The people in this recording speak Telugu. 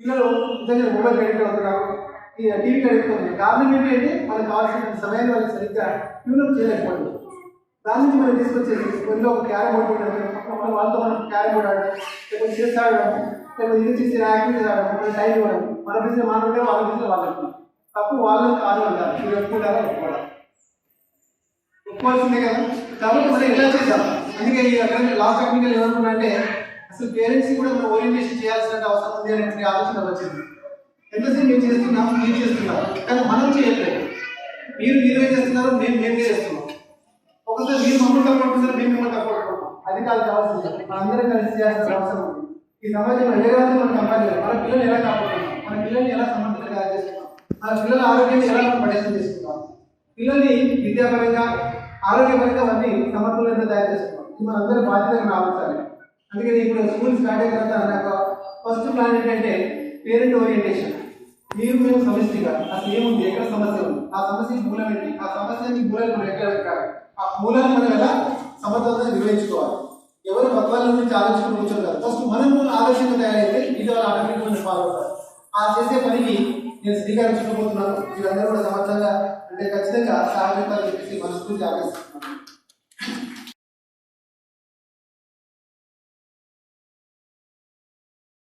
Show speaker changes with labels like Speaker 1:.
Speaker 1: పిల్లలు నిజంగా మొబైల్ అడిక్ట్ అవుతున్నారు, టీవీకి అడిక్ట్ అవుతున్నారు. కారణం ఏంటంటే మనకు కావాల్సిన సమయాన్ని వాళ్ళకి సరిగ్గా ట్యూనప్ చేయలేకపోతుంది. దాని నుంచి మనం తీసుకొచ్చేసి కొన్ని ఒక క్యారమ్ బోర్డు పెట్టడం, వాళ్ళతో మనం క్యారమ్ బోర్డు ఆడడం, లేకపోతే చెస్ ఆడడం, లేకపోతే ఇది చేసి యాక్టివిటీస్ ఆడడం, మన టైం ఇవ్వడం, మన బిజినెస్ మనం ఉంటే వాళ్ళ బిజినెస్ వాళ్ళకి తప్పు వాళ్ళని కాదు అంటారు. మీరు ఒప్పుకుంటారా? ఒప్పుకోవాల్సిందే కదా. కాబట్టి మనం ఎలా చేద్దాం. అందుకే ఈ లాస్ట్ టెక్నికల్ ఏమనుకున్నా అంటే అసలు పేరెంట్స్కి కూడా మనం ఓరియంటేషన్ చేయాల్సిన అవసరం ఉంది అనేటువంటి ఆలోచన వచ్చింది. ఎంతసేపు మేము చేస్తున్నాం, మీరు చేస్తున్నాం, కానీ మనం చేయట్లేదు. మీరు మీరే చేస్తున్నారు, మేము చేస్తున్నాం. ఒకసారి మీరు మమ్మల్ని తప్పట్టున్నారు, మేము మిమ్మల్ని తప్పట్టుకుంటాం. అది కాదు కావాల్సింది. మనందరం కలిసి చేయాల్సిన అవసరం ఉంది. ఈ సమాజంలో వేరే వాళ్ళు మనం కంపేర్ చేయాలి. మన పిల్లల్ని ఎలా కాపాడుతున్నాం, మన పిల్లల్ని ఎలా సమర్థంగా తయారు చేసుకుంటాం, మన పిల్లల ఆరోగ్యాన్ని ఎలా మనం పరిశీలన చేసుకుంటాం, పిల్లల్ని విద్యాపరంగా ఆరోగ్యపరంగా అన్ని సమర్థులంగా తయారు చేసుకుంటాం. ఇది మనందరూ బాధ్యతగా ఆలోచించాలి. అందుకని ఇప్పుడు స్కూల్ స్టార్ట్ అయిన తర్వాత నాకు ఫస్ట్ ప్లాన్ ఏంటంటే పేరెంట్ ఓరియంటేషన్. మీరు మేము సమిష్టిగా అసలు ఏముంది, ఎక్కడ సమస్య ఉంది, ఆ సమస్యకి మూలం ఏంటి, ఆ సమస్యకి మూలాలు మనం ఎక్కడ పెట్టాలి, ఆ మూలాన్ని మనం ఎలా సమర్థవంతంగా నిర్వహించుకోవాలి. ఎవరు పత్రాల గురించి ఆలోచించుకుని కూర్చోరు. ఫస్ట్ మనం ఆలోచన తయారైతే ఇది వాళ్ళు ఆటోమేటిక్గా ఫాలో అవుతారు. ఆ చేసే పనికి నేను శ్రీకారం చుట్టబోతున్నాను. మీరందరూ కూడా సమర్థంగా అంటే ఖచ్చితంగా సహాయపడాలని చెప్పేసి మనస్ఫూర్తి ఆలోచిస్తున్నాను.